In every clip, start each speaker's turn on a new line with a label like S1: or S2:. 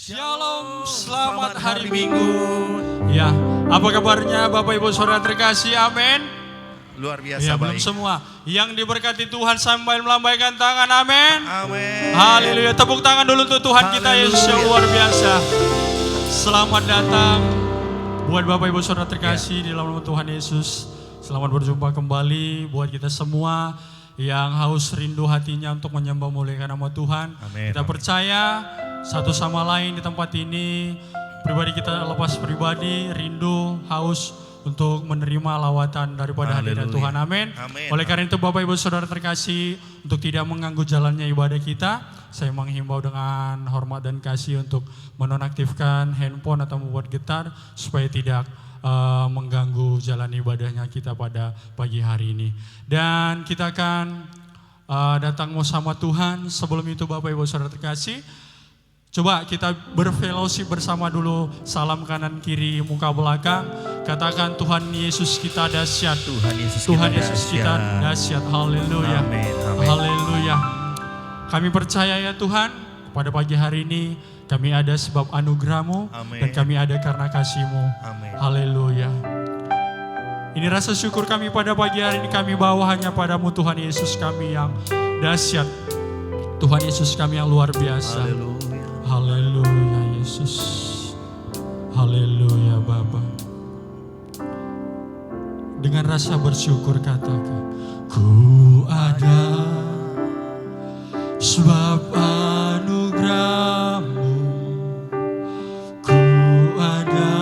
S1: Shalom, selamat hari Minggu. Ya, apa kabarnya Bapak Ibu Saudara terkasih? Amin.
S2: Luar biasa
S1: Ya,
S2: baik.
S1: belum semua. Yang diberkati Tuhan sambil melambaikan tangan, amin.
S2: Amin.
S1: Haleluya, tepuk tangan dulu untuk Tuhan kita Yesus yang luar biasa. Selamat datang buat Bapak Ibu Saudara terkasih di dalam nama Tuhan Yesus. Selamat berjumpa kembali buat kita semua yang haus rindu hatinya untuk menyembah muliakan nama Tuhan.
S2: Amin.
S1: Kita percaya satu sama lain di tempat ini, pribadi kita lepas pribadi, rindu, haus untuk menerima lawatan daripada hadirat Tuhan. Amin.
S2: Amin.
S1: Oleh karena itu Bapak Ibu Saudara terkasih, untuk tidak mengganggu jalannya ibadah kita, saya menghimbau dengan hormat dan kasih untuk menonaktifkan handphone atau membuat getar supaya tidak mengganggu jalan ibadahnya kita pada pagi hari ini. Dan kita akan datang bersama Tuhan. Sebelum itu Bapak Ibu Saudara terkasih, coba kita berfellowship bersama dulu, salam kanan kiri muka belakang, katakan Tuhan Yesus kita dahsyat. Tuhan Yesus kita dahsyat. Haleluya.
S2: Amin. Amin.
S1: Haleluya. Kami percaya ya Tuhan, pada pagi hari ini kami ada sebab anugerah-Mu.
S2: Amin.
S1: Dan kami ada karena kasih-Mu.
S2: Amin.
S1: Haleluya. Ini rasa syukur kami pada pagi hari ini kami bawa hanya padamu Tuhan Yesus kami yang dahsyat. Tuhan Yesus kami yang luar biasa.
S2: Haleluya.
S1: Haleluya Yesus. Haleluya Bapa. Dengan rasa bersyukur katakan, ku ada sebab anugerah-Mu. Ku ada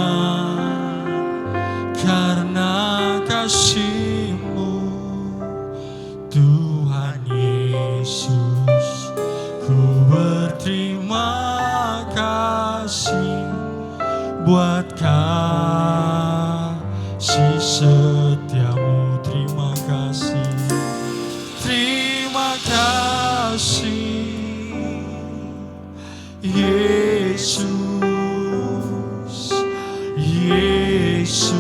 S1: karena kasih-Mu. Tuhan Yesus, ku berterima kasih buat kasih setia-Mu. Terima kasih, terima kasih Yesus, Yesus.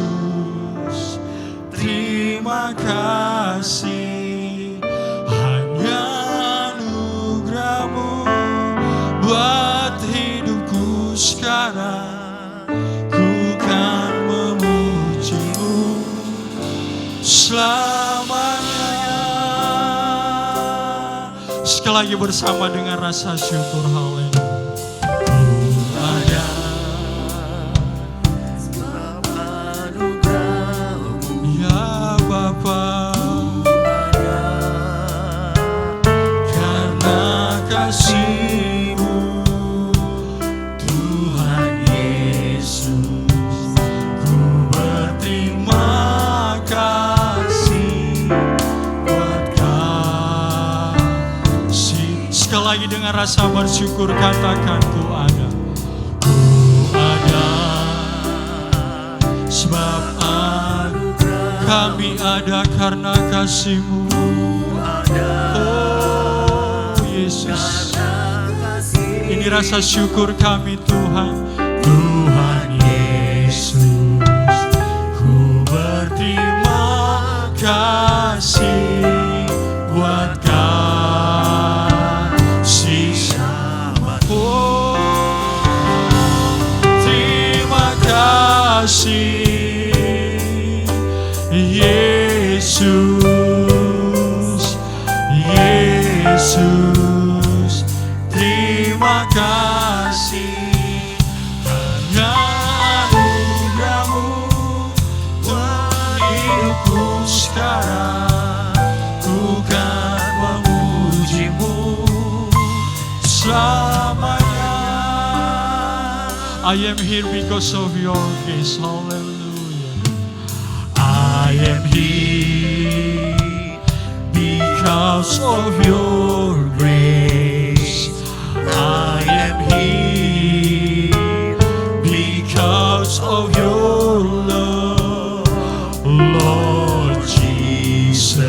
S1: Terima kasih, hanya anugerah-Mu buat hidupku sekarang. Ku kan memuji-Mu selamanya. Sekali lagi bersama dengan rasa syukur. Haleluya. Ku ada
S2: Sebab anugerah-Mu
S1: ya Bapa, karena kasih-Mu. Tuhan Yesus, ku berterima kasih buat kasih. Sekali lagi dengan rasa bersyukur katakan, ku ada. Ku ada sebab kami ada karena kasih-Mu. Oh Yesus, ini rasa syukur kami Tuhan. Tuhan Yesus, ku berterima kasih buat kasih. Oh, terima kasih Yesus, Yesus. Terima kasih, hanya anugerah-Mu buat hidupku sekarang. Ku kan memuji-Mu selamanya. I am here because of your grace. Hallelujah. I am here because of your grace. I am here because of your love, Lord Jesus.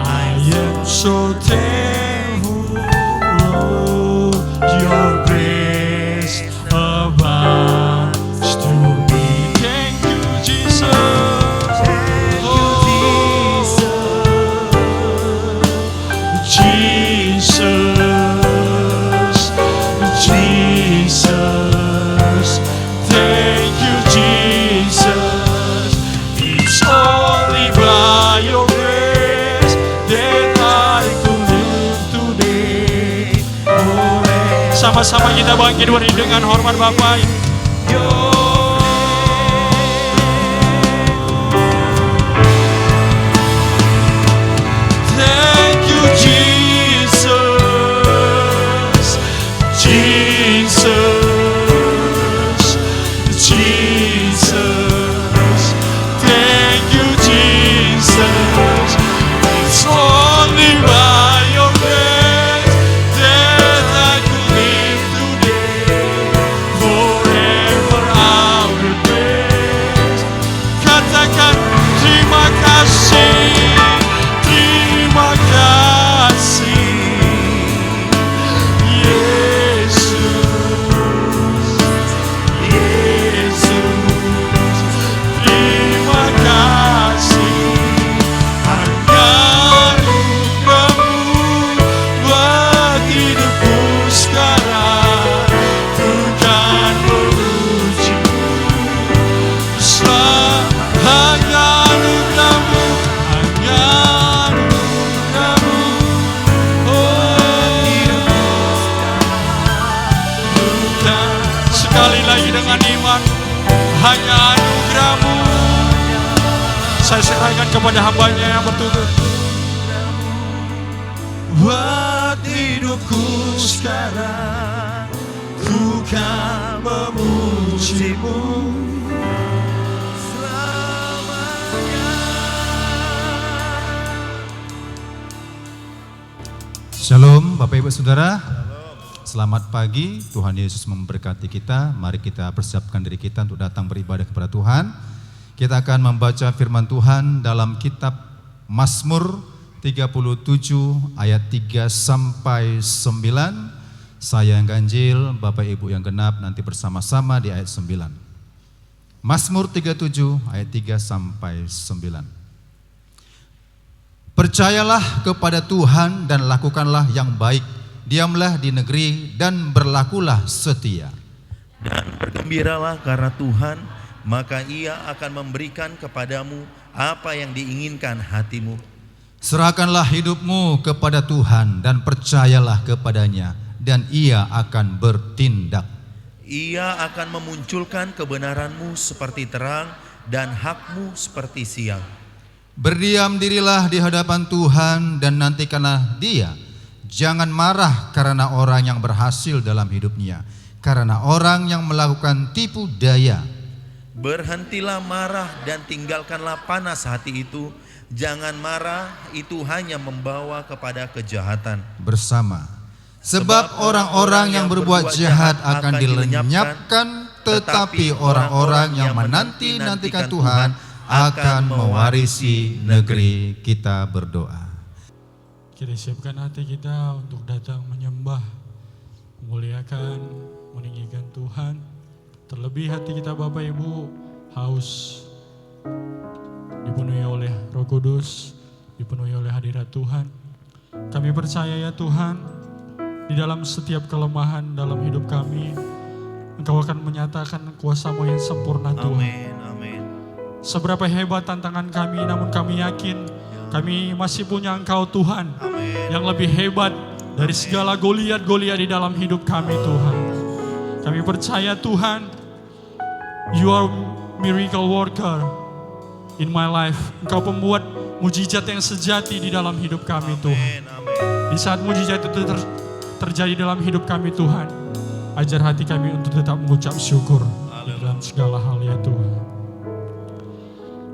S1: I am so thankful, Lord, your grace abounds to me. Thank you, Jesus. Jesus, Jesus, thank you, Jesus. It's only by your grace that I could live today. Sama-sama kita bangkit berdiri dengan hormat Bapak. Thank you, Jesus, Jesus, Jesus. Thank you, Jesus. It's only by your grace that I could live today. Forever I will praise. Katakan terima kasih, terima kasih, Yesus, Yesus, terima kasih. Hanya anugerah-Mu buat hidupku sekarang. Ku kan memuji-Mu. Hanya anugerah-Mu, hanya anugerah-Mu. Bukan sekali lagi dengan iman, hanya anugerah-Mu. Saya serahkan kepada hamba-Nya yang bertutur. Buat hidupku sekarang, ku kan memuji-Mu.
S3: Shalom Bapak Ibu Saudara. Selamat pagi, Tuhan Yesus memberkati kita. Mari kita persiapkan diri kita untuk datang beribadah kepada Tuhan. Kita akan membaca firman Tuhan dalam kitab Mazmur 37 ayat 3 sampai 9. Saya yang ganjil, Bapak Ibu yang genap nanti bersama-sama di ayat 9. Mazmur 37 ayat 3 sampai 9. Percayalah kepada Tuhan dan lakukanlah yang baik. Diamlah di negeri dan berlakulah setia.
S2: Dan bergembiralah karena Tuhan, maka Ia akan memberikan kepadamu apa yang diinginkan hatimu.
S3: Serahkanlah hidupmu kepada Tuhan dan percayalah kepadanya, dan Ia akan bertindak.
S2: Ia akan memunculkan kebenaranmu seperti terang dan hakmu seperti siang.
S3: Berdiam dirilah di hadapan Tuhan dan nantikanlah Dia. Jangan marah karena orang yang berhasil dalam hidupnya, karena orang yang melakukan tipu daya.
S2: Berhentilah marah dan tinggalkanlah panas hati itu. Jangan marah, itu hanya membawa kepada kejahatan.
S3: Bersama. Sebab orang-orang yang berbuat jahat akan dilenyapkan, tetapi orang-orang yang menanti-nantikan Tuhan akan mewarisi negeri. Kita berdoa.
S1: Kita siapkan hati kita untuk datang menyembah, memuliakan, meninggikan Tuhan. Terlebih hati kita Bapak Ibu haus, dipenuhi oleh Roh Kudus, dipenuhi oleh hadirat Tuhan. Kami percaya ya Tuhan, di dalam setiap kelemahan dalam hidup kami, Engkau akan menyatakan kuasa-Mu yang sempurna Tuhan.
S2: Amin, amin.
S1: Seberapa hebat tantangan kami, namun kami yakin kami masih punya Engkau Tuhan,
S2: Amin.
S1: yang lebih hebat dari segala Goliat-Goliat di dalam hidup kami Tuhan. Kami percaya Tuhan, You are miracle worker in my life. Engkau pembuat mujizat yang sejati di dalam hidup kami Tuhan.
S2: Amin, amin.
S1: Di saat mujizat itu terjadi dalam hidup kami Tuhan, ajar hati kami untuk tetap mengucap syukur di dalam segala hal ya Tuhan.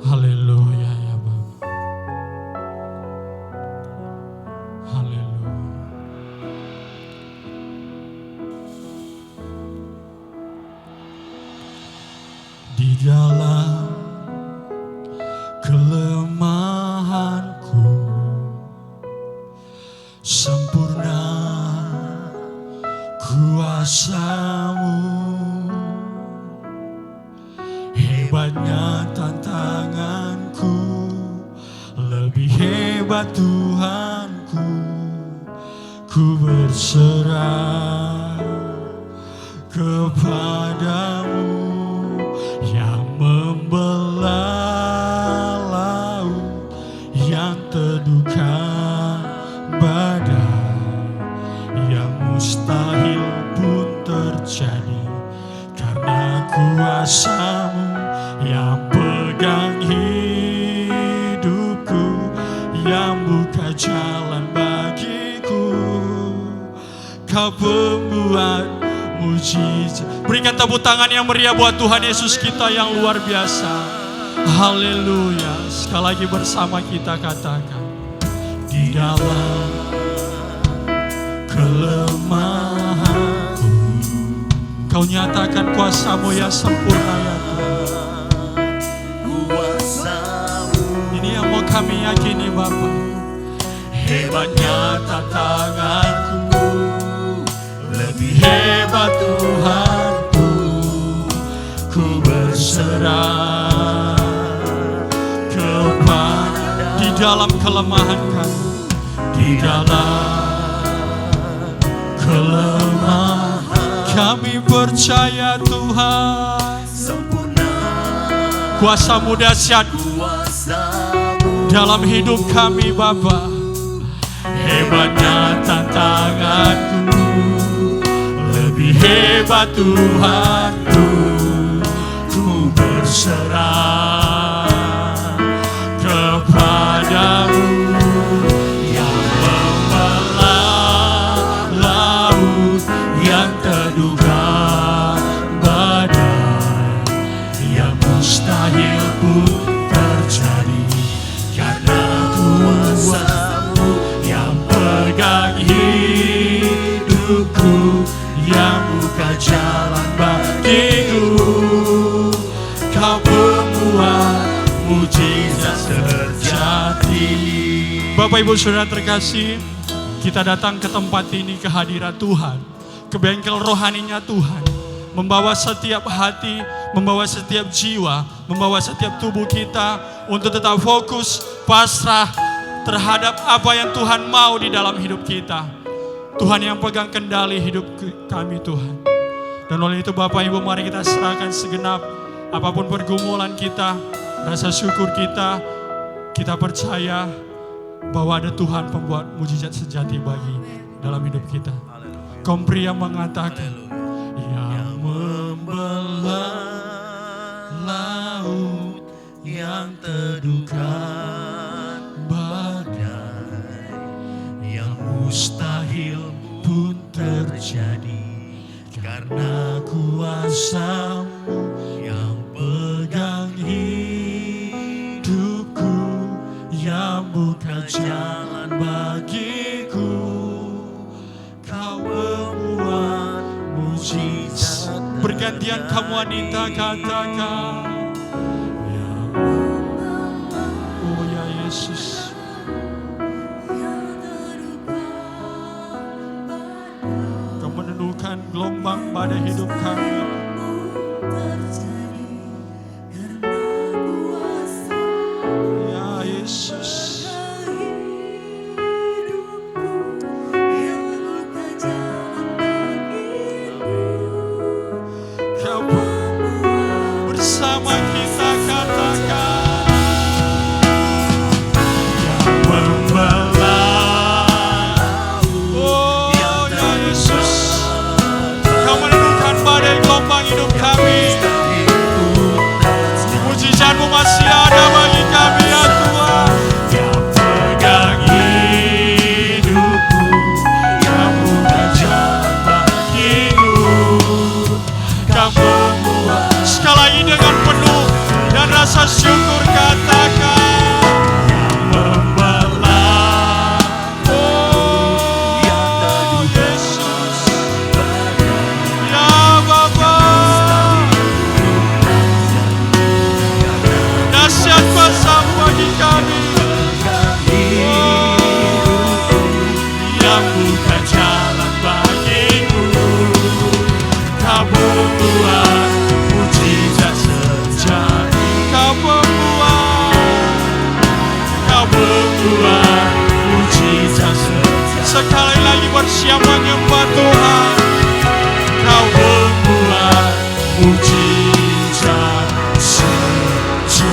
S1: Haleluya ya Bapa. Haleluya. Di dalam kelemahanku sempurna kuasa-Mu, hebatnya tantanganku, lebih hebat Tuhanku, ku berserah kepadamu yang membelah laut, yang teduhkan badai, yang mustahil pun terjadi karena kuasa-Mu yang pegang hidupku, yang buka jalan bagiku. Kau pembuat mujizat. Berikan tepuk tangan yang meriah buat Tuhan Yesus kita yang luar biasa. Haleluya. Sekali lagi bersama kita katakan, di dalam kelemahanku Kau nyatakan kuasa-Mu yang sempurna ya Tuhan. Ini yang mau kami yakini Bapa. Hebatnya tantanganku, lebih hebat Tuhanku, ku berserah kepada. Di dalam kelemahan kami, di dalam kelemahan kami percaya Tuhan sempurna, kuasa-Mu dahsyat dalam hidup kami Bapa. Hebatnya tantanganku, lebih hebat Tuhanku, ku berserah kepadamu yang membelah laut, yang teduhkan badai, yang mustahil pun terjadi karena kuasa-Mu yang pegang hidupku, yang buka jalan bagiku. Kau pembuat mujizat terjadi. Bapak Ibu Saudara terkasih, kita datang ke tempat ini, ke hadirat Tuhan, ke bengkel rohaninya Tuhan, membawa setiap hati, membawa setiap jiwa, membawa setiap tubuh kita untuk tetap fokus, pasrah terhadap apa yang Tuhan mau di dalam hidup kita. Tuhan yang pegang kendali hidup kami Tuhan. Dan oleh itu Bapak Ibu, mari kita serahkan segenap apapun pergumulan kita, rasa syukur kita percaya bahwa ada Tuhan pembuat mujizat sejati bagi dalam hidup kita. Kaum pria mengatakan, yang membelah laut, yang teduhkan badai, yang mustahil pun terjadi karena kuasa-Mu yang pegang hidupku, yang buka jalan bagiku. Kau membuat mujizat. Bergantian kamu wanita katakan, oh ya Yesus. Kau meneduhkan gelombang pada hidup kami. Ya Yesus. Bersama kita katakan, yang membelah, oh ya Yesus, Kau meneduhkan badai gelombang sekali lagi bersiap menyembah Tuhan. Kau membuat mujizat sejati.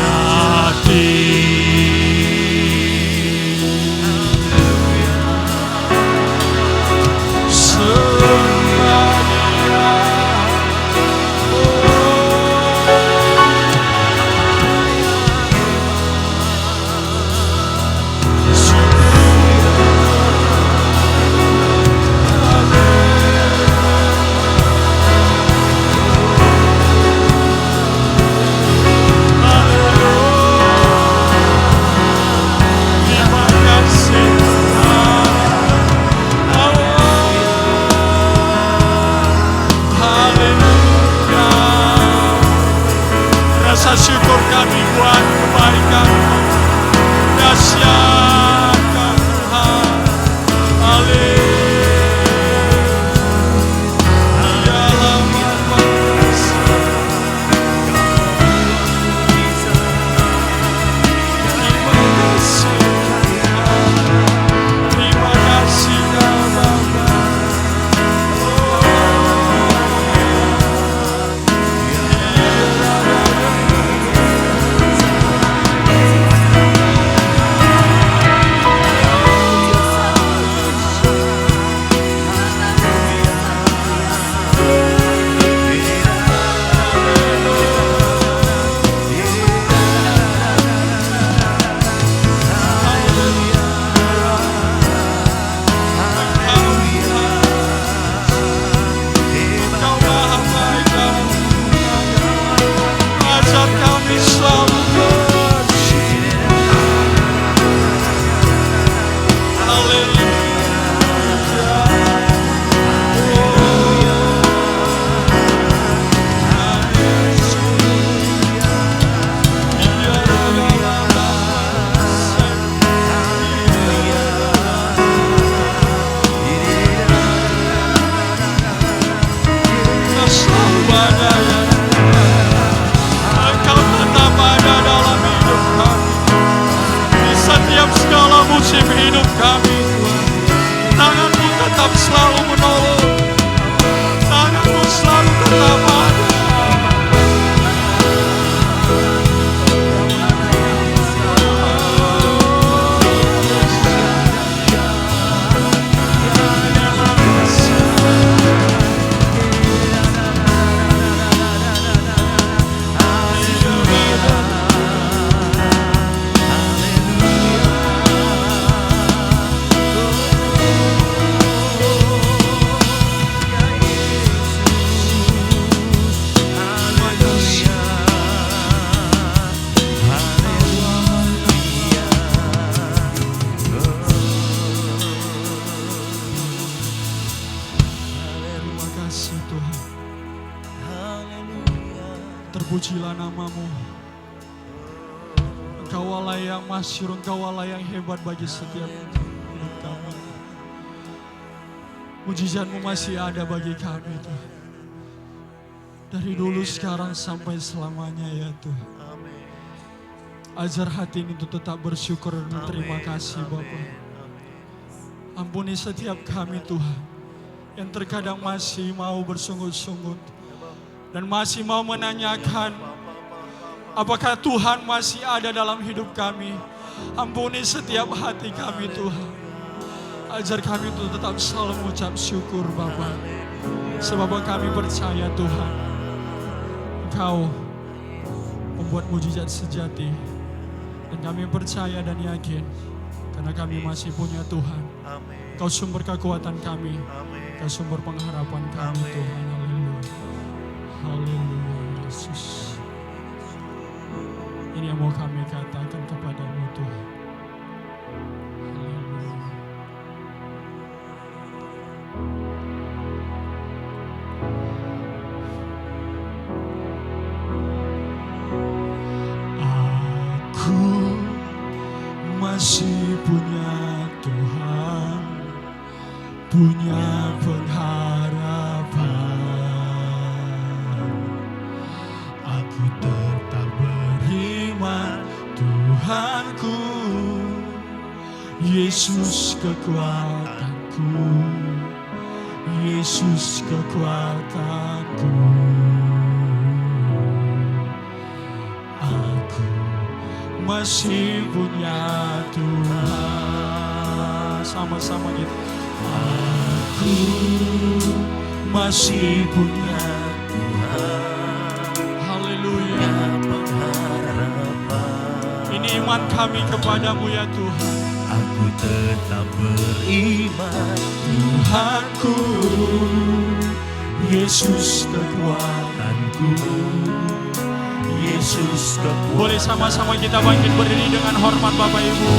S1: Rasa syukur kami buat kebaikan-Mu, dahsyatnya Tuhan. Haleluya, terima kasih Tuhan, terima kasih Bapa. Musim hidup kami, tangan-Mu tetap selalu menolong, tangan-Mu selalu tetap ada. Terpujilah nama-Mu. Engkau Allah yang masyhur, Engkau Allah yang hebat bagi setiap hidup kami. Mujizat-Mu masih ada bagi kami Tuhan. Dari dulu, sekarang, sampai selamanya ya Tuhan. Ajar hati ini untuk tetap bersyukur dan terima kasih Bapa. Ampuni setiap kami Tuhan, yang terkadang masih mau bersungut-sungut dan masih mau menanyakan apakah Tuhan masih ada dalam hidup kami. Ampuni setiap hati kami Tuhan. Ajar kami untuk tetap selalu mengucap syukur Bapa. Sebab kami percaya Tuhan, Engkau membuat mujizat sejati. Dan kami percaya dan yakin karena kami masih punya Tuhan. Engkau sumber kekuatan kami, Engkau sumber pengharapan kami Tuhan. Haleluya Yesus. Ini yang mau kami katakan kepada-Mu Tuhan. Haleluya. Aku masih punya Tuhan, punya pengharapan. Aku tetap beriman, Tuhanku, Yesus kekuatanku. aku, Yesus kekuatanku. Aku masih punya Tuhan. Sama-sama gitu. Aku masih punya Tuhan. Haleluya. Ini iman kami kepadamu ya Tuhan.
S2: Aku tetap beriman,
S1: Tuhanku, Yesus kekuatanku, Yesus kekuatanku. Boleh sama-sama kita bangkit berdiri dengan hormat Bapak Ibu.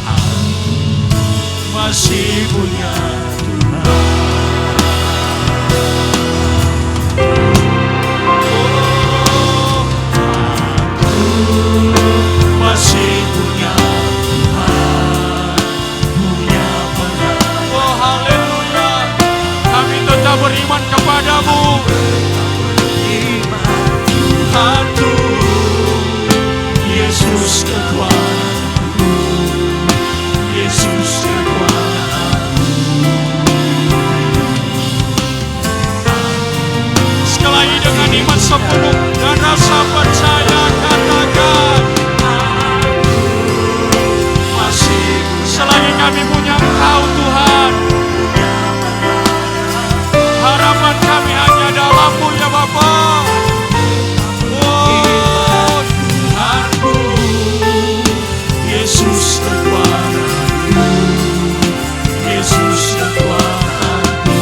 S1: Aku masih punya Tuhan. Masih punya Tuhan, punya pengaruh. Oh haleluya, kami tetap beriman kepadamu. Tuhanku, Yesus kekuatanku, Yesus kekuatanku. Sekali lagi dengan iman sepenuh dan rasa percaya katakan, selagi kami punya Engkau Tuhan, harapan kami hanya dalam-Mu ya Bapa. Oh Tuhanku, Yesus kekuatanku, Yesus kekuatanku.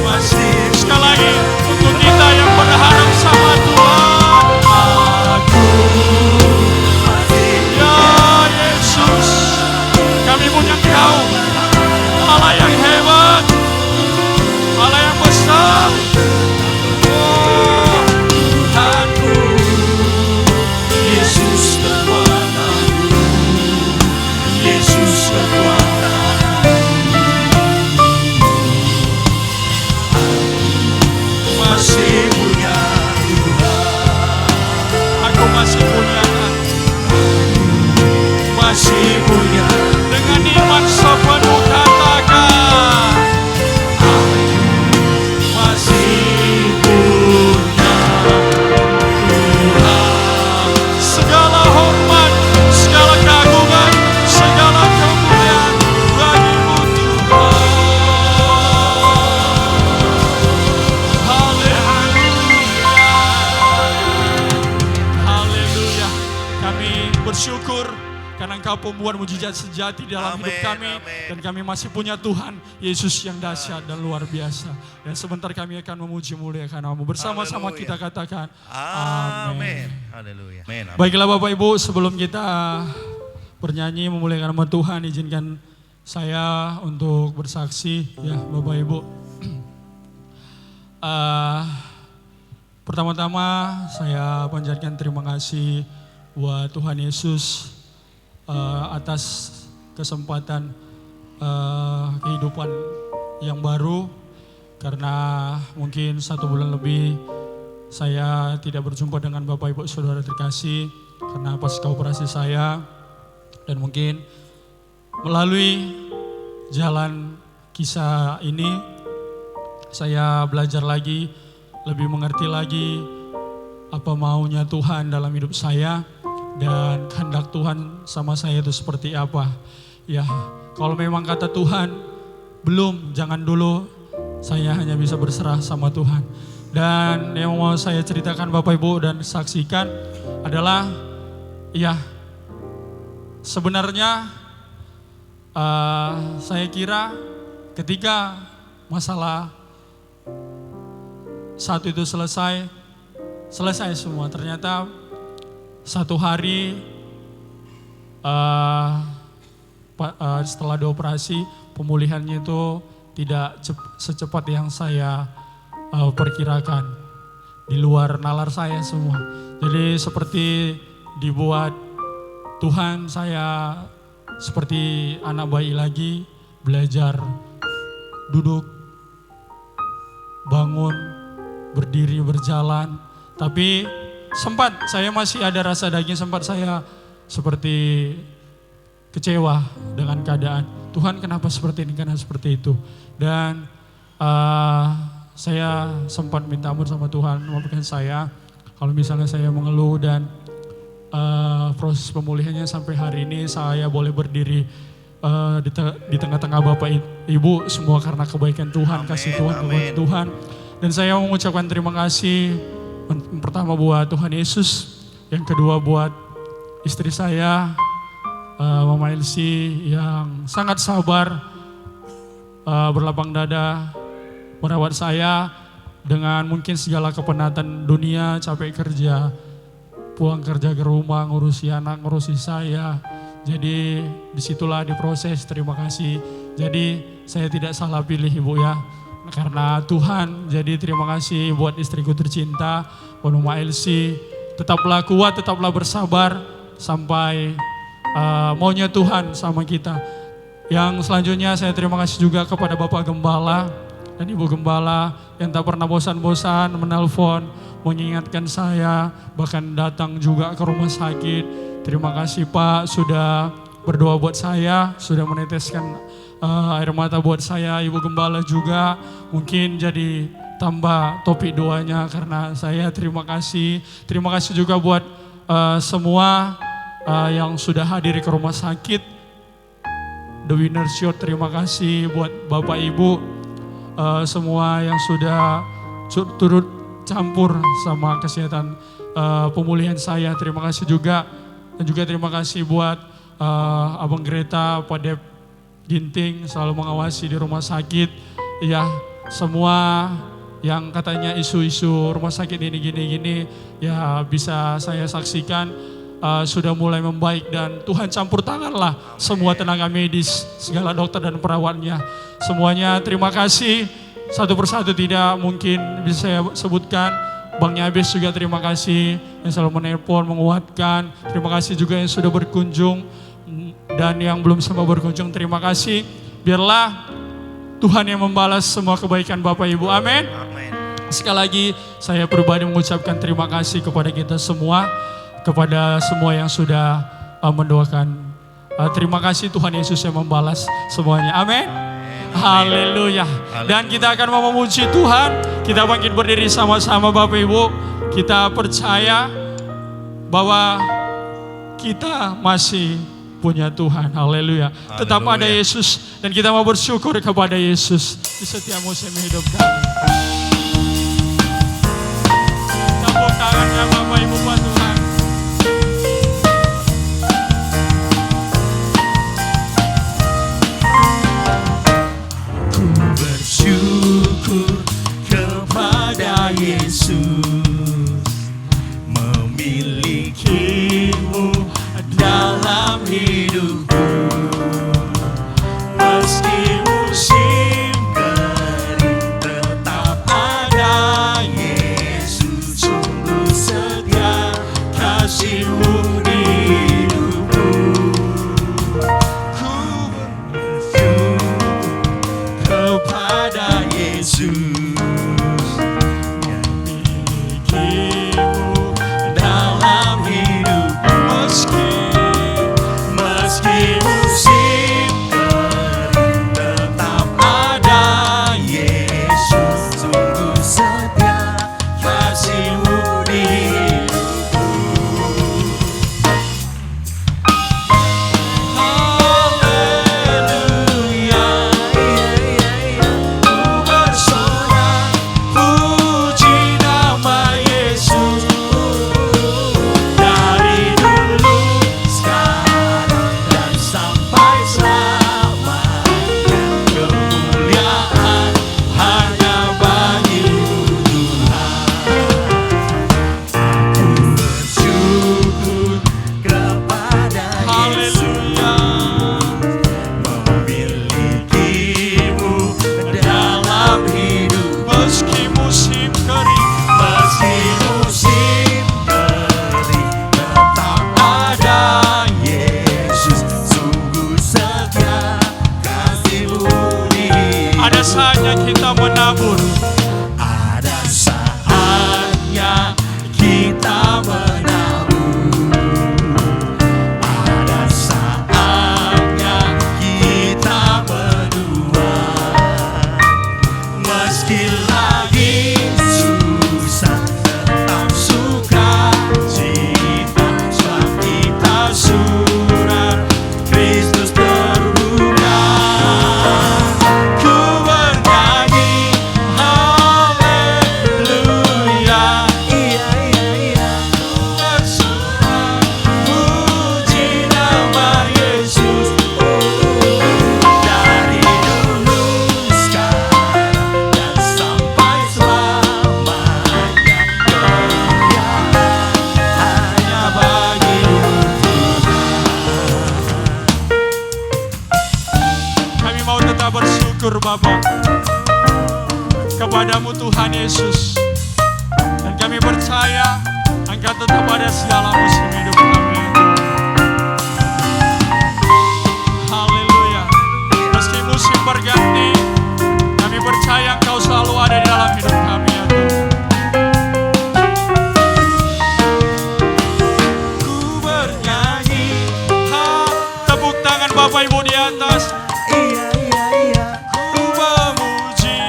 S1: Masih sekali lagi untuk kita yang berharap sama Tuhan. Kami punya Engkau, Allah yang hebat, Allah yang besar. Oh Tuhanku, Yesus kekuatanku, Yesus kekuatanku. Aku masih punya Tuhan, aku masih punya, masih punya. Dengan iman sepenuh katakan, aku masih punya Tuhan. Segala hormat, segala keagungan, segala kemuliaan bagi-Mu Tuhan. Haleluya, haleluya. Kami bersyukur karena Engkau pembuat mujizat sejati dalam hidup kami. Dan kami masih punya Tuhan Yesus yang dahsyat dan luar biasa. Dan sebentar kami akan memuji muliakan Nama-Mu. Bersama-sama kita katakan amin.
S2: Haleluya.
S1: Baiklah Bapak Ibu, sebelum kita bernyanyi memuliakan nama Tuhan, izinkan saya untuk bersaksi ya Bapak Ibu. Pertama-tama saya panjatkan terima kasih buat Tuhan Yesus atas kesempatan kehidupan yang baru, karena mungkin 1 bulan lebih saya tidak berjumpa dengan Bapak Ibu Saudara terkasih karena pasca operasi saya, dan mungkin melalui jalan kisah ini saya belajar lagi, lebih mengerti lagi apa maunya Tuhan dalam hidup saya. Dan kehendak Tuhan sama saya itu seperti apa. Ya, kalau memang kata Tuhan belum, jangan dulu. Saya hanya bisa berserah sama Tuhan. Dan yang mau saya ceritakan Bapak Ibu dan saksikan adalah, ya sebenarnya saya kira ketika masalah satu itu selesai semua. Ternyata satu hari setelah dioperasi, pemulihannya itu tidak secepat yang saya perkirakan. Di luar nalar saya semua. Jadi seperti dibuat Tuhan, saya seperti anak bayi lagi, belajar duduk, bangun, berdiri, berjalan. Tapi sempat saya masih ada rasa daging, sempat saya seperti kecewa dengan keadaan. Tuhan kenapa seperti ini, kenapa seperti itu. Dan saya sempat minta ampun sama Tuhan, maafkan saya kalau misalnya saya mengeluh, dan proses pemulihannya sampai hari ini saya boleh berdiri di tengah-tengah Bapak Ibu, semua karena kebaikan Tuhan, kasih Tuhan, kebaikan Tuhan. Dan saya mengucapkan terima kasih pertama buat Tuhan Yesus, yang kedua buat istri saya, Mama Elsie, yang sangat sabar, berlapang dada merawat saya dengan mungkin segala kepenatan dunia, capek kerja, pulang kerja ke rumah, ngurusi anak, ngurusi saya. Jadi disitulah diproses, terima kasih. Jadi saya tidak salah pilih Ibu ya, karena Tuhan. Jadi terima kasih buat istriku tercinta, Mama Elsie. Tetaplah kuat, tetaplah bersabar sampai maunya Tuhan sama kita. Yang selanjutnya saya terima kasih juga kepada Bapak Gembala dan Ibu Gembala yang tak pernah bosan-bosan menelpon, mengingatkan saya, bahkan datang juga ke rumah sakit. Terima kasih Pak sudah berdoa buat saya, sudah meneteskan air mata buat saya. Ibu Gembala juga mungkin jadi tambah topik doanya karena saya. Terima kasih. Terima kasih juga buat semua yang sudah hadir ke rumah sakit. The Winner Shot, terima kasih buat Bapak Ibu semua yang sudah turut campur sama kesehatan pemulihan saya. Terima kasih juga. Dan juga terima kasih buat Abang Greta, Pak Dep Ginting selalu mengawasi di rumah sakit. Ya, semua yang katanya isu-isu rumah sakit ini gini-gini, ya bisa saya saksikan sudah mulai membaik, dan Tuhan campur tanganlah semua tenaga medis, segala dokter dan perawatnya. Semuanya terima kasih, satu persatu tidak mungkin bisa saya sebutkan. Bang Yabes juga terima kasih yang selalu menelpon, menguatkan. Terima kasih juga yang sudah berkunjung, dan yang belum sempat berkunjung terima kasih. Biarlah Tuhan yang membalas semua kebaikan Bapak Ibu. Amin. Sekali lagi saya pribadi mengucapkan terima kasih kepada kita semua, kepada semua yang sudah mendoakan. Terima kasih, Tuhan Yesus yang membalas semuanya. Amin. Haleluya. Dan kita akan memuji Tuhan. Kita bangkit berdiri sama-sama Bapak Ibu. Kita percaya bahwa kita masih punya Tuhan. Haleluya. Tetap ada Yesus, dan kita mau bersyukur kepada Yesus di setiap musim hidup kami. Tepuk tangannya Bapak Ibu buat Tuhan.
S4: Ku bersyukur kepada Yesus, memilikimu dalam hidupku. Meski musim kering tetap ada Yesus, sungguh setia kasih-Mu di hidupku. Ku bersyukur kepada Yesus yang milikimu dalam hidupku. Meski musim kering tetap ada Yesus, sungguh setia kasih-Mu di hidupku. Haleluya, ku bersorak puji nama Yesus, dari dulu, sekarang, dan sampai selamanya. Kemuliaan hanya bagi-Mu Tuhan. Ku bersyukur kepada
S1: Haleluya.
S4: memilikimu dalam hidup.
S1: Meski musim kering,
S4: Meski musim kering tetap ada Yesus, sungguh setia kasih-Mu di hidupku.
S1: ada saatnya kita menabur.
S4: Ada saatnya kita menabur, lagi susah, tetap suka cita, sebab kita surat Kristus terbuka. Ku bernyanyi haleluya, bersorak puji nama Yesus. Dari dulu, sekarang, dan sampai selamanya, kemuliaan hanya bagi-Mu
S1: Kami mau tetap bersyukur Bapa kepadamu Tuhan Yesus. Dan kami percaya Engkau tetap ada segala musim hidup kami. Haleluya. Meski musim berganti, kami percaya Engkau selalu ada di dalam hidup kami ya Tuhan. Ku bernyanyi, tepuk tangan Bapak Ibu di atas. Ku memuji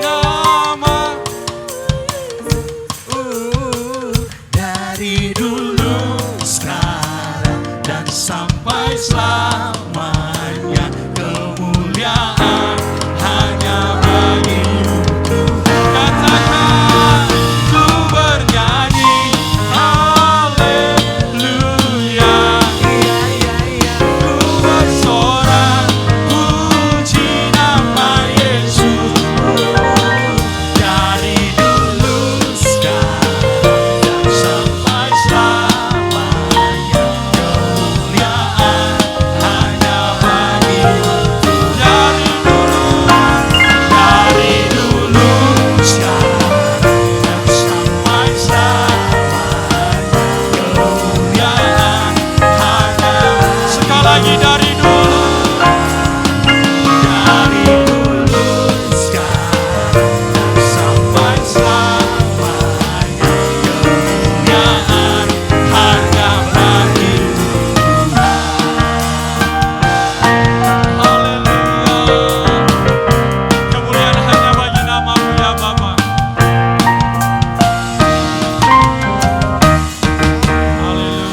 S1: nama
S4: dari dulu, sekarang, dan sampai selamanya, kemuliaan hanya bagi-Mu Tuhan. Katakan, ku bernyanyi haleluya, ku bersorak puji nama Yesus. Dari dulu, sekarang, dan sampai selamanya, kemuliaan hanya bagi-Mu. Dari dulu, sekarang, dan sampai selamanya, kemuliaan hanya.
S1: Sekali lagi dari dulu.
S4: Dari dulu, sekarang, dan sampai selamanya, kemuliaan hanya bagi-Mu
S1: Haleluya. Kemuliaan hanya bagi nama-Mu ya Bapa. Haleluya.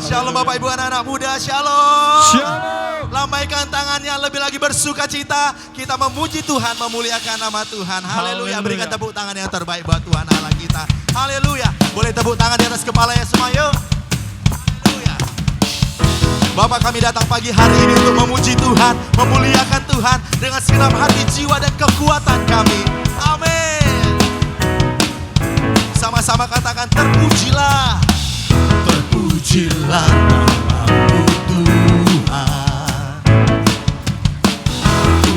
S5: Shalom Bapak Ibu anak-anak muda, shalom. Lambaikan tangannya lebih lagi bersuka cita. Kita memuji Tuhan, memuliakan nama Tuhan. Haleluya.
S1: Haleluya.
S5: Berikan tepuk tangan yang terbaik buat Tuhan Allah kita. Haleluya. Boleh tepuk tangan di atas kepala ya semua yuk. Haleluya. Bapak, kami datang pagi hari ini untuk memuji Tuhan, memuliakan Tuhan dengan segenap hati, jiwa, dan kekuatan kami. Amin. Sama-sama katakan terpujilah.
S4: Terpujilah nama-Mu Tuhan,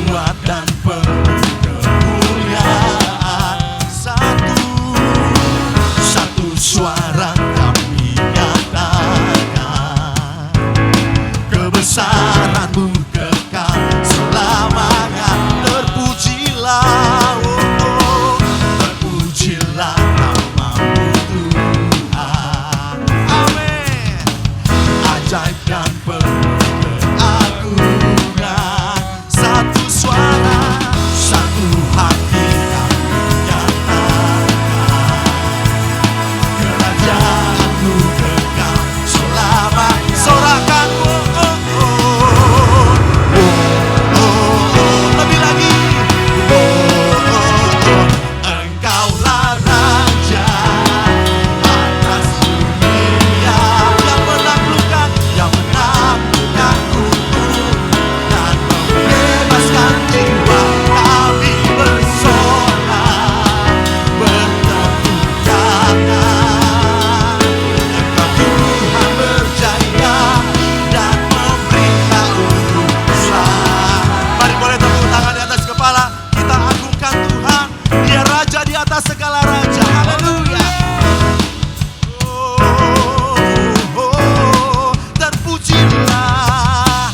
S4: kuat dan penuh kemuliaan. Satu suara kami nyatakan, kebesaran-Mu kekal selamanya. Terpujilah, terpujilah nama-Mu Tuhan.
S5: Amin.
S4: Ajaib dan penuh keagungan. Satu suara, satu hati kami nyatakan, kerajaan-Mu kekal selama.
S5: Sorakan, lebih lagi.
S4: Engkaulah Raja atas dunia,
S5: Yang menaklukkan
S4: untuk dan membebaskan jiwa kami bersorak bertepuk tangan. Engkau Tuhan berjaya dan memberikan urusan.
S5: Mari boleh tepuk tangan di atas kepala. Kita agungkan Tuhan. Dia Raja di atas segala raja. Haleluya. Terpujilah.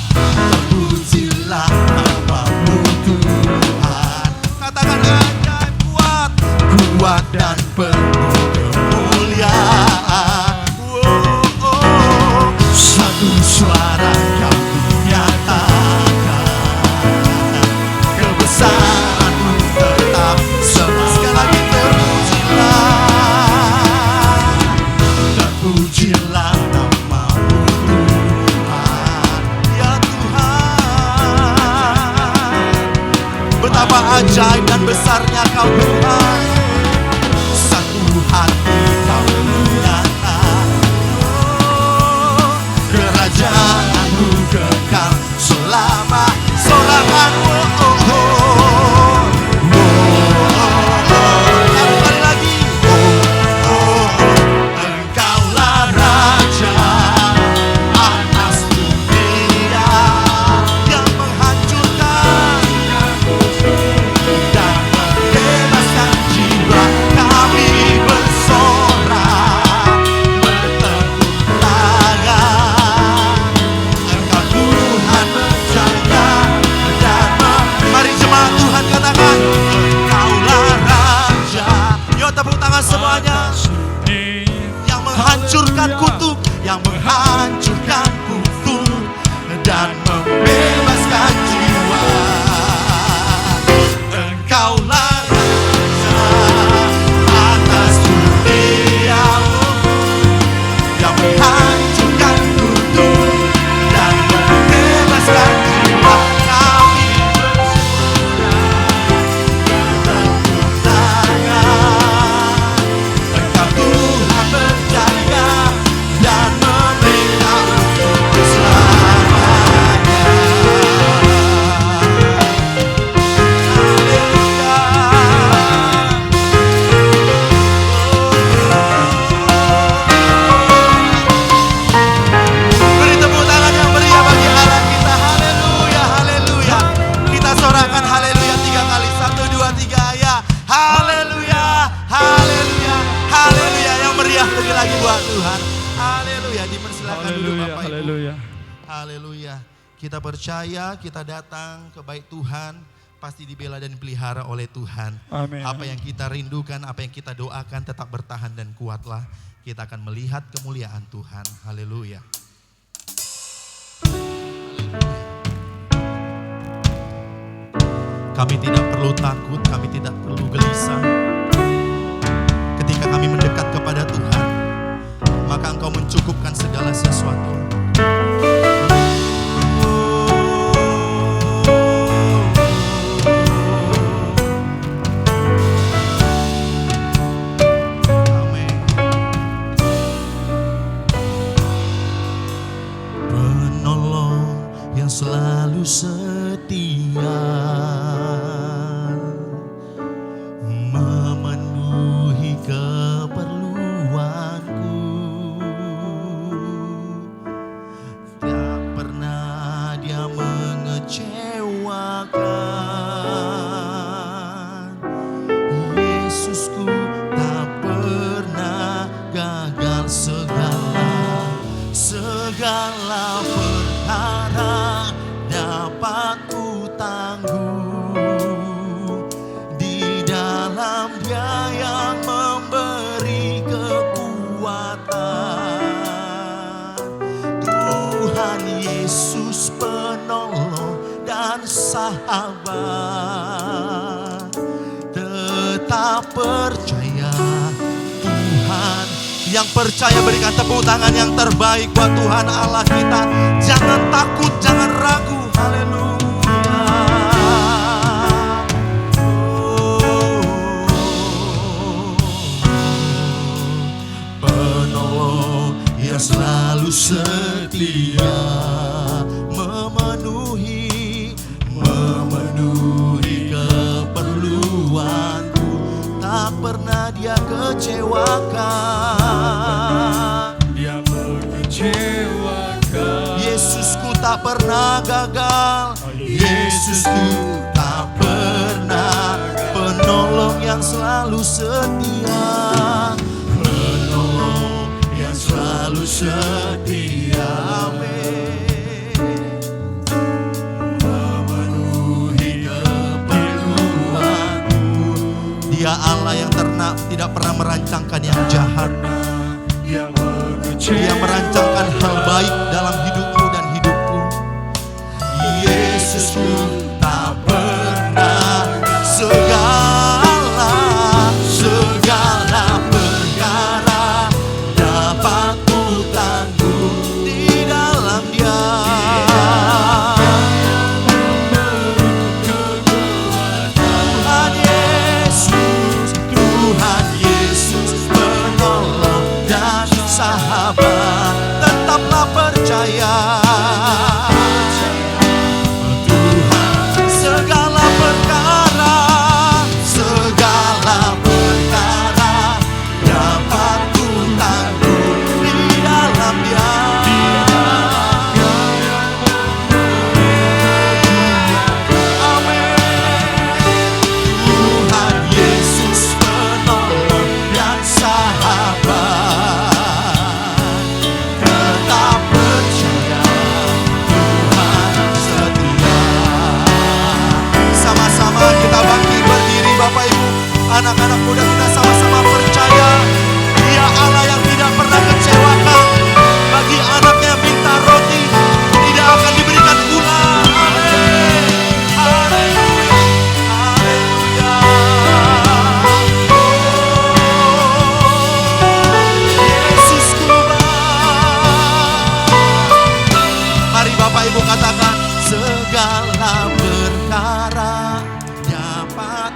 S4: Terpujilah nama-Mu Tuhan,
S5: Katakan ajaib kuat.
S4: kuat dan penuh kemuliaan. Satu suara kami nyatakan, kebesaran-Mu
S5: dan besarnya Kau Tuhan. Satu hati Kau muliakan, kerajaanmu kekal selama sorangan. Kali lagi. Engkaulah Raja atas dunia yang menghancurkan dan membebaskan jiwa kami bersorak bertepuk tangan. Engkau Tuhan percaya dan mari jemaat Tuhan katakan Engkaulah Raja. Yuk tepuk tangan semuanya. Yang menghancurkan kutuk, yang menghancurkan kutuk dan membebaskan jiwa. Engkaulah Raja atas dunia yang menghancurkan kutuk dan membebaskan jiwa kami bertepuk tangan. Engkau Tuhan berjaya dan memelihara selamanya. Beri tepuk tangan yang meriah bagi Allah kita. Haleluya, haleluya. Kita sorakan haleluya 3 kali. 1, 2, 3 ya. Haleluya, haleluya, haleluya. Yang meriah lebih lagi buat Tuhan. Haleluya. Dipersilakan dulu Bapak Ibu. Haleluya. Kita percaya, kita datang ke bait Tuhan, pasti dibela dan dipelihara oleh Tuhan.
S1: Amin.
S5: Apa yang kita rindukan, apa yang kita doakan tetap bertahan dan kuatlah. Kita akan melihat kemuliaan Tuhan. Haleluya. Kami tidak perlu takut, kami tidak perlu gelisah. Ketika kami mendekat kepada Tuhan, maka Engkau mencukupkan segala sesuatu. Amin. Penolong yang selalu setia, memenuhi keperluanku. Tak pernah Dia mengecewakan. Yesusku tak pernah gagal segala perkara dapat ku tanggung di dalam Dia yang memberi kekuatan. Tuhan Yesus penolong dan sahabat, tetap percaya Tuhan. Yang percaya berikan tepuk tangan yang terbaik buat Tuhan Allah kita. Jangan takut, jangan ragu. Haleluya. Penolong yang selalu setia, memenuhi keperluanku. Tak pernah Dia kecewakan.
S1: Dia mengecewakan.
S5: Yesusku tak pernah gagal. Yesusku tak pernah. Penolong yang selalu setia, penolong yang selalu setia. Amin. Memenuhi keperluanku. Dia Allah yang tidak pernah merancangkan yang jahat. Dia merancangkan hal baik dalam hidupmu dan hidupku. Yesusku tak pernah segala perkara dapat ku tanggung di dalam Dia. Tuhan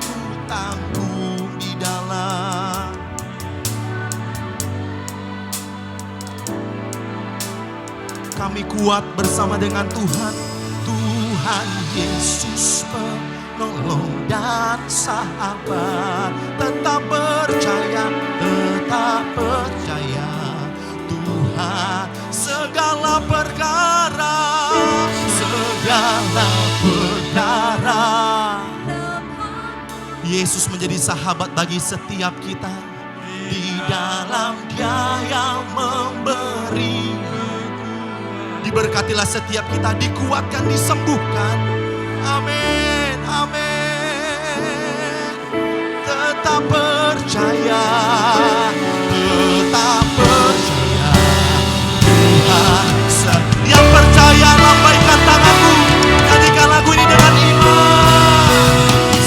S5: ku tanggung di dalam. Kami kuat bersama dengan Tuhan. Tuhan Yesus penolong dan sahabat. Tetap percaya, tetap percaya. Tuhan segala perkara, segala perkara. Yesus menjadi sahabat bagi setiap kita. Di dalam Dia yang memberi. Diberkatilah setiap kita, dikuatkan, disembuhkan. Amin, amin. Tetap percaya, tetap percaya. Tuhan yang percaya, lambaikan tanganmu. Nyanyikan lagu ini dengan iman.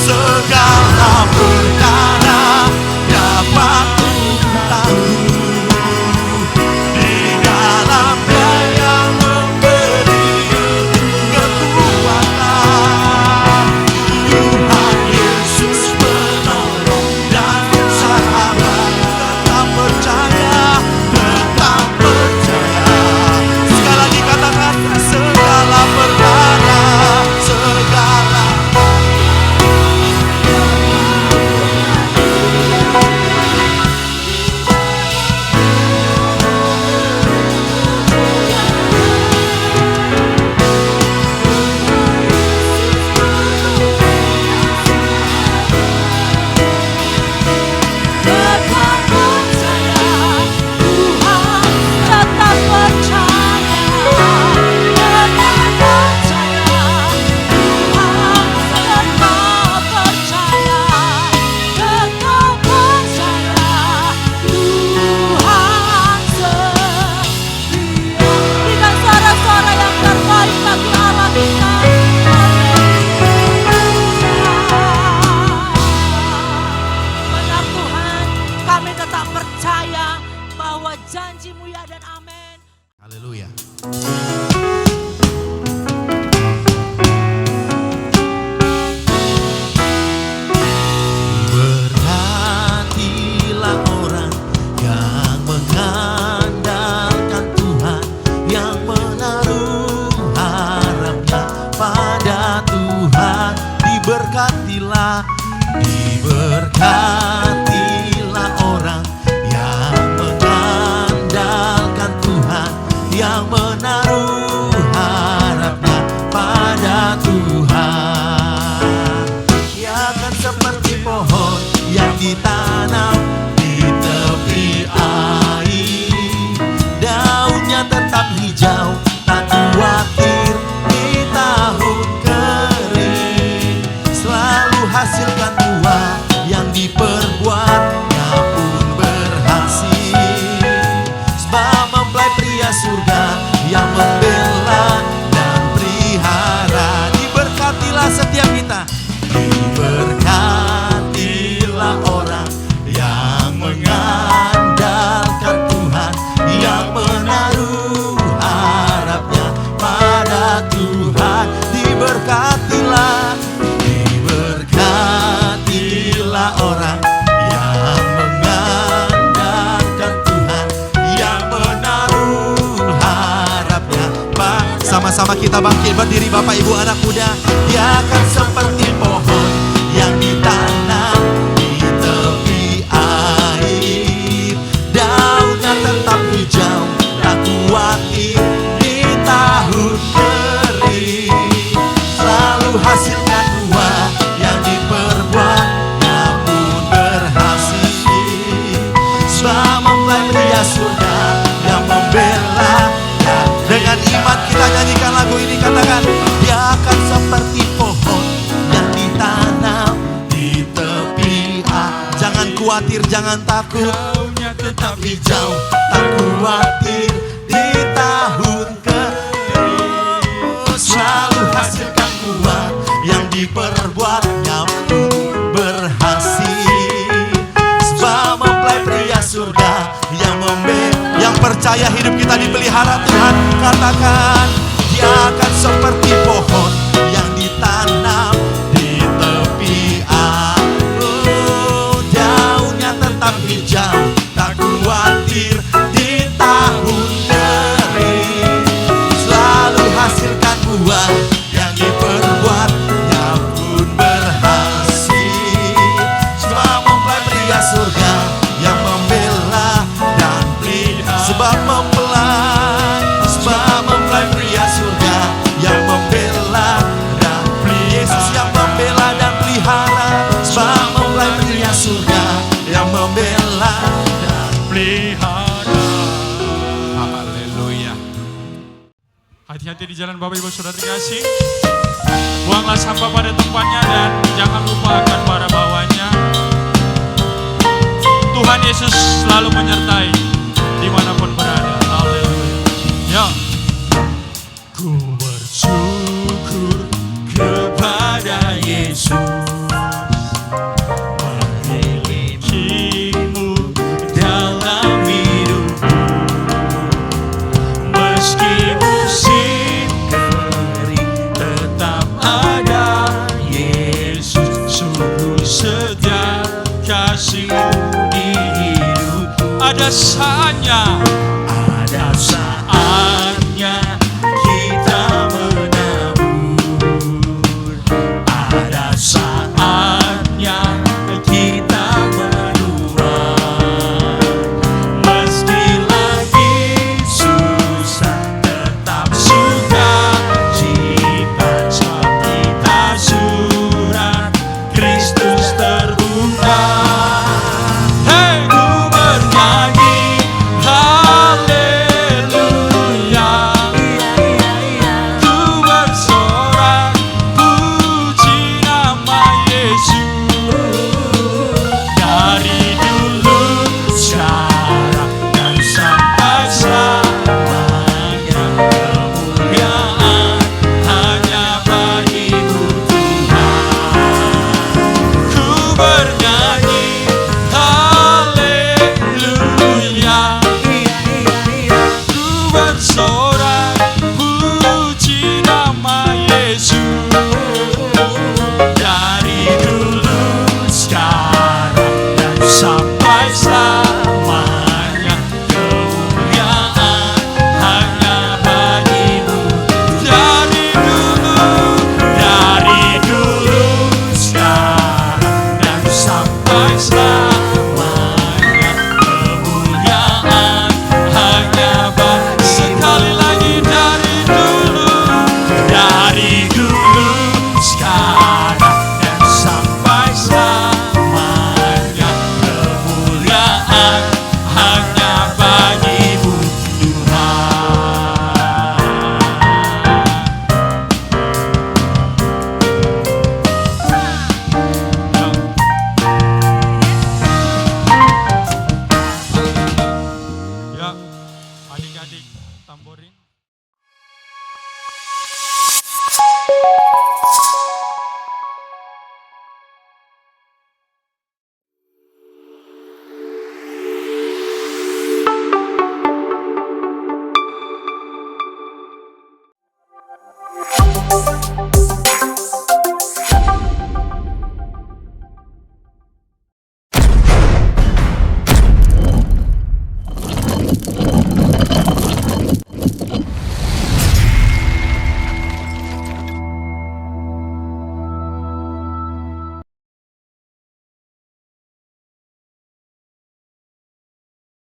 S5: Segala perkara dapat ku tanggung di dalam Dia yang memberi kekuatan. Tuhan Yesus penolong dan sahabat. Tetap percaya, tetap percaya. Sekali lagi katakan, segala perkara, segala.
S6: Janji-Mu ya dan amin.
S5: Haleluya. Berhatilah orang yang mengandalkan Tuhan, yang menaruh harapnya pada Tuhan. Diberkatilah, diberkatilah orang yang menaruh harapnya pada Tuhan. Dia akan seperti pohon yang ditanam di tepi air. Daunnya tetap hijau, tak khawatir di tahun kering. Selalu hasilkan buah yang diperbuatnya pun berhasil. Sebab mempelai pria surga yang membela dan pelihara. Diberkatilah setiap kita. Diberkatilah orang yang mengandalkan Tuhan, yang menaruh harapnya pada Tuhan. Diberkatilah, diberkatilah orang yang mengandalkan Tuhan, yang menaruh harapnya. Sama-sama kita bangkit berdiri, Bapak Ibu anak muda. Dia akan seperti pohon yang ditanam di tepi air. Daunnya tetap hijau, tak khawatir di tahun kering. Selalu hasilkan buah yang diperbuatnya pun berhasil. Sebab mempelai pria surga yang membela. Dengan iman kita nyanyikan lagu ini, katakan, dia akan seperti pohon yang ditanam di tepi air. Jangan khawatir, jangan takut, daunnya tetap hijau, tak khawatir di tahun kering. Selalu hasilkan buah yang diperbuatnya pun berhasil. Sebab mempelai pria surga yang membela, yang percaya hidup kita dipelihara Tuhan. Katakan, dia akan seperti pohon yang ditanam di tepi air.
S4: hanya surga yang membela dan
S1: pelihara.
S3: Haleluya.
S1: Hati-hati di jalan Bapak Ibu Saudara terkasih. Buanglah sampah pada tempatnya dan jangan lupa akan bara bawahnya. Tuhan Yesus selalu menyertai dimanapun berada. Haleluya. Ya. Ku bersyukur kepada Yesus memilikimu dalam hidupku. Meski musim kering tetap ada Yesus, sungguh setia kasih-Mu di hidupku. Ada saatnya